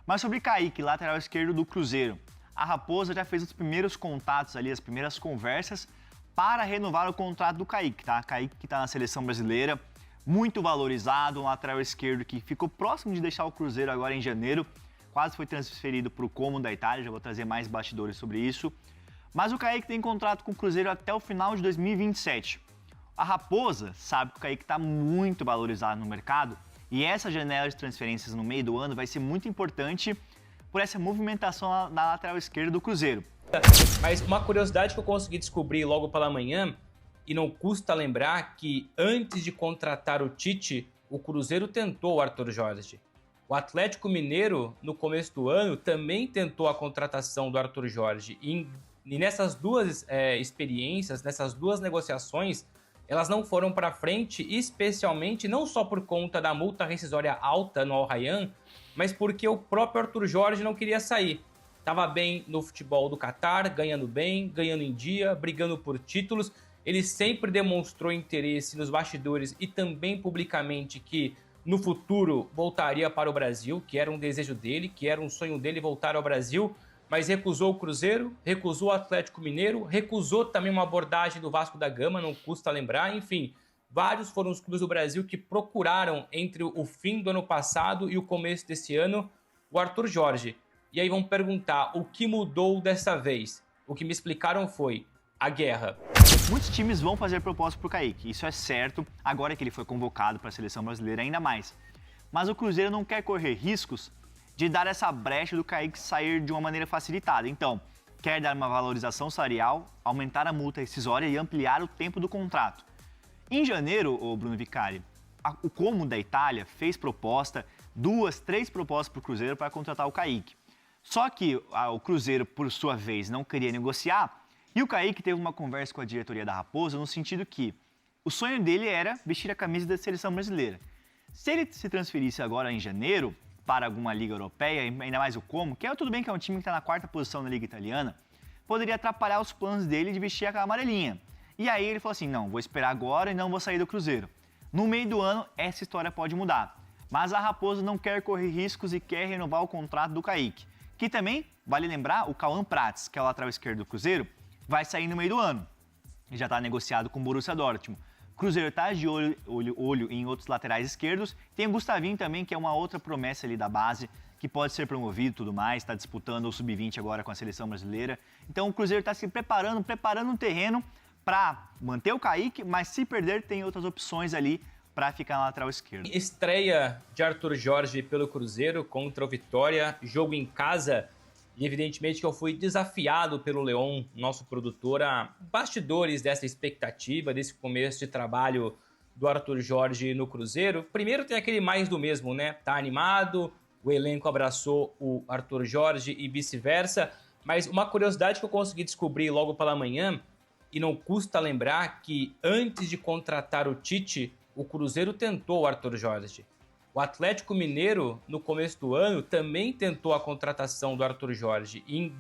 Mas sobre Kaique, lateral esquerdo do Cruzeiro, a Raposa já fez os primeiros contatos ali, as primeiras conversas para renovar o contrato do Kaique, tá? Kaique que está na seleção brasileira, muito valorizado, um lateral esquerdo que ficou próximo de deixar o Cruzeiro agora em janeiro, quase foi transferido para o Como da Itália, já vou trazer mais bastidores sobre isso. Mas o Kaique tem contrato com o Cruzeiro até o final de 2027. A Raposa sabe que o Kaique está muito valorizado no mercado e essa janela de transferências no meio do ano vai ser muito importante por essa movimentação na lateral esquerda do Cruzeiro. Mas uma curiosidade que eu consegui descobrir logo pela manhã, e não custa lembrar que antes de contratar o Tite, o Cruzeiro tentou o Arthur Jorge. O Atlético Mineiro, no começo do ano, também tentou a contratação do Arthur Jorge. E nessas duas experiências, nessas duas negociações, elas não foram para frente, especialmente não só por conta da multa rescisória alta no Al Rayyan, mas porque o próprio Arthur Jorge não queria sair. Estava bem no futebol do Catar, ganhando bem, ganhando em dia, brigando por títulos. Ele sempre demonstrou interesse nos bastidores e também publicamente que no futuro voltaria para o Brasil, que era um desejo dele, que era um sonho dele voltar ao Brasil, mas recusou o Cruzeiro, recusou o Atlético Mineiro, recusou também uma abordagem do Vasco da Gama, não custa lembrar, enfim. Vários foram os clubes do Brasil que procuraram entre o fim do ano passado e o começo desse ano o Arthur Jorge. E aí vão perguntar o que mudou dessa vez. O que me explicaram foi a guerra. Muitos times vão fazer proposta para o Kaique, isso é certo, agora que ele foi convocado para a seleção brasileira ainda mais. Mas o Cruzeiro não quer correr riscos de dar essa brecha do Kaique sair de uma maneira facilitada. Então, quer dar uma valorização salarial, aumentar a multa rescisória e ampliar o tempo do contrato. Em janeiro, o Bruno Vicari, o Como da Itália fez proposta, 2, 3 propostas para o Cruzeiro para contratar o Kaique. Só que o Cruzeiro, por sua vez, não queria negociar e o Kaique teve uma conversa com a diretoria da Raposa no sentido que o sonho dele era vestir a camisa da seleção brasileira. Se ele se transferisse agora em janeiro para alguma liga europeia, ainda mais o Como, que tudo bem que é um time que está na 4ª posição na liga italiana, poderia atrapalhar os planos dele de vestir a amarelinha. E aí ele falou assim, não, vou esperar agora e não vou sair do Cruzeiro. No meio do ano, essa história pode mudar. Mas a Raposa não quer correr riscos e quer renovar o contrato do Kaique. Que também, vale lembrar, o Cauã Prats, que é o lateral esquerdo do Cruzeiro, vai sair no meio do ano. Ele já está negociado com o Borussia Dortmund. O Cruzeiro está de olho em outros laterais esquerdos. Tem o Gustavinho também, que é uma outra promessa ali da base, que pode ser promovido e tudo mais, está disputando o Sub-20 agora com a seleção brasileira. Então o Cruzeiro está se preparando um terreno para manter o Kaique, mas se perder tem outras opções ali para ficar na lateral esquerda. Estreia de Arthur Jorge pelo Cruzeiro contra o Vitória, jogo em casa. E evidentemente que eu fui desafiado pelo Leon, nosso produtor, a bastidores dessa expectativa, desse começo de trabalho do Arthur Jorge no Cruzeiro. Primeiro tem aquele mais do mesmo, né? Tá animado, o elenco abraçou o Arthur Jorge e vice-versa. Mas uma curiosidade que eu consegui descobrir logo pela manhã, e não custa lembrar que antes de contratar o Tite, o Cruzeiro tentou o Arthur Jorge. O Atlético Mineiro, no começo do ano, também tentou a contratação do Arthur Jorge. E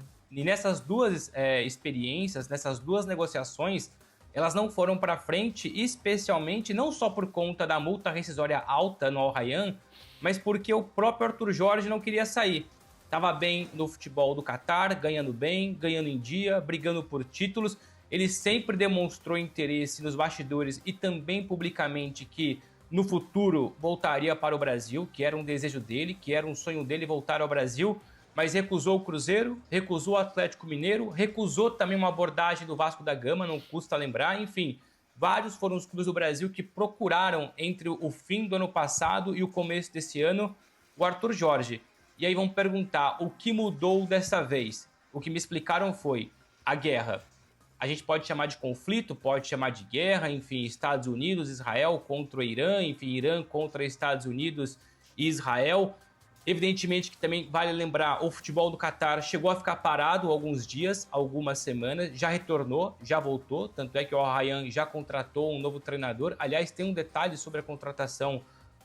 nessas duas experiências, nessas duas negociações, elas não foram para frente, especialmente não só por conta da multa rescisória alta no Al Rayyan, mas porque o próprio Arthur Jorge não queria sair. Estava bem no futebol do Catar, ganhando bem, ganhando em dia, brigando por títulos. Ele sempre demonstrou interesse nos bastidores e também publicamente que no futuro voltaria para o Brasil, que era um desejo dele, que era um sonho dele voltar ao Brasil, mas recusou o Cruzeiro, recusou o Atlético Mineiro, recusou também uma abordagem do Vasco da Gama, não custa lembrar, enfim. Vários foram os clubes do Brasil que procuraram entre o fim do ano passado e o começo desse ano o Arthur Jorge. E aí vão perguntar o que mudou dessa vez. O que me explicaram foi a guerra. A gente pode chamar de conflito, pode chamar de guerra, enfim, Estados Unidos, Israel contra o Irã, enfim, Irã contra Estados Unidos e Israel. Evidentemente que também vale lembrar, o futebol do Catar chegou a ficar parado alguns dias, algumas semanas, já retornou, já voltou, tanto é que o Al Rayyan já contratou um novo treinador. Aliás, tem um detalhe sobre a contratação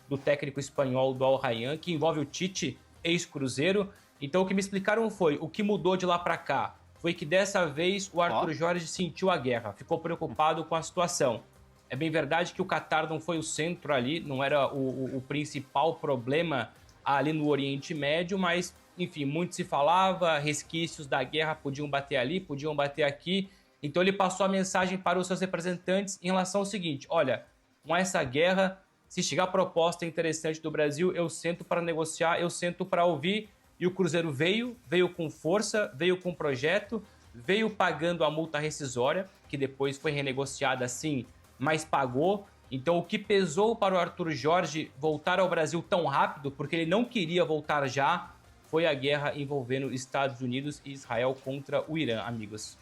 do técnico espanhol do Al Rayyan, que envolve o Tite, ex-Cruzeiro. Então o que me explicaram foi, o que mudou de lá para cá foi que dessa vez o Arthur Jorge sentiu a guerra, ficou preocupado com a situação. É bem verdade que o Catar não foi o centro ali, não era o principal problema ali no Oriente Médio, mas, enfim, muito se falava, resquícios da guerra podiam bater ali, podiam bater aqui. Então ele passou a mensagem para os seus representantes em relação ao seguinte: olha, com essa guerra, se chegar proposta interessante do Brasil, eu sento para negociar, eu sento para ouvir. E o Cruzeiro veio com força, veio com projeto, veio pagando a multa rescisória, que depois foi renegociada sim, mas pagou. Então o que pesou para o Arthur Jorge voltar ao Brasil tão rápido, porque ele não queria voltar já, foi a guerra envolvendo Estados Unidos e Israel contra o Irã, amigos.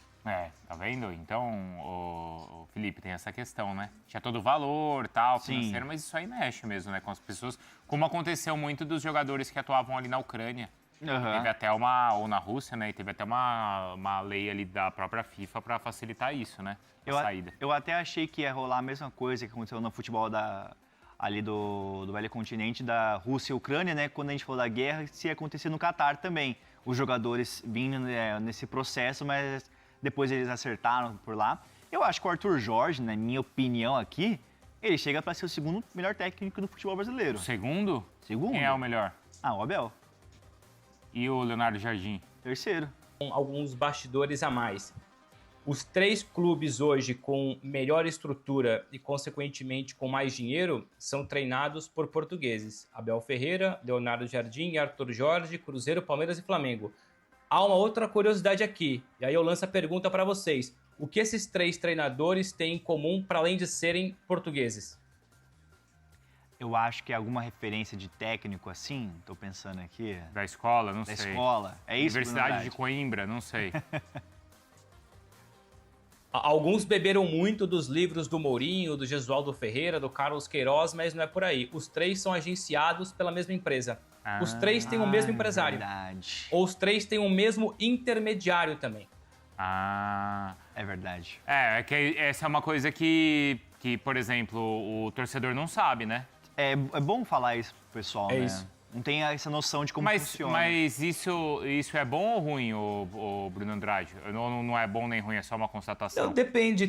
Tá vendo? Então, o Felipe, tem essa questão, né? Tinha todo o valor, tal, financeiro, mas isso aí mexe mesmo, né? Com as pessoas, como aconteceu muito dos jogadores que atuavam ali na Ucrânia. Teve até ou na Rússia, né? E teve até uma lei ali da própria FIFA para facilitar isso, né? A saída. Eu até achei que ia rolar a mesma coisa que aconteceu no futebol ali do velho continente, da Rússia e Ucrânia, né? Quando a gente falou da guerra, se ia acontecer no Catar também. Os jogadores vindo nesse processo, mas depois eles acertaram por lá. Eu acho que o Arthur Jorge, na minha opinião aqui, ele chega para ser o segundo melhor técnico do futebol brasileiro. O segundo? Segundo. Quem é o melhor? O Abel. E o Leonardo Jardim? Terceiro. Com alguns bastidores a mais. Os 3 clubes hoje com melhor estrutura e, consequentemente, com mais dinheiro, são treinados por portugueses. Abel Ferreira, Leonardo Jardim, Arthur Jorge, Cruzeiro, Palmeiras e Flamengo. Há uma outra curiosidade aqui, e aí eu lanço a pergunta para vocês. O que esses 3 treinadores têm em comum para além de serem portugueses? Eu acho que é alguma referência de técnico assim, tô pensando aqui. Da escola, não Da sei. escola, é isso? Universidade de Coimbra, não sei. Alguns beberam muito dos livros do Mourinho, do Jesualdo Ferreira, do Carlos Queiroz, mas não é por aí. Os 3 são agenciados pela mesma empresa. Os 3 têm o mesmo empresário. Verdade. Ou os 3 têm o mesmo intermediário também. É verdade. É que essa é uma coisa que, por exemplo, o torcedor não sabe, né? É bom falar isso pro pessoal, né? Isso. Não tem essa noção de como funciona. Mas isso é bom ou ruim, o Bruno Andrade? Não é bom nem ruim, é só uma constatação? Então, depende.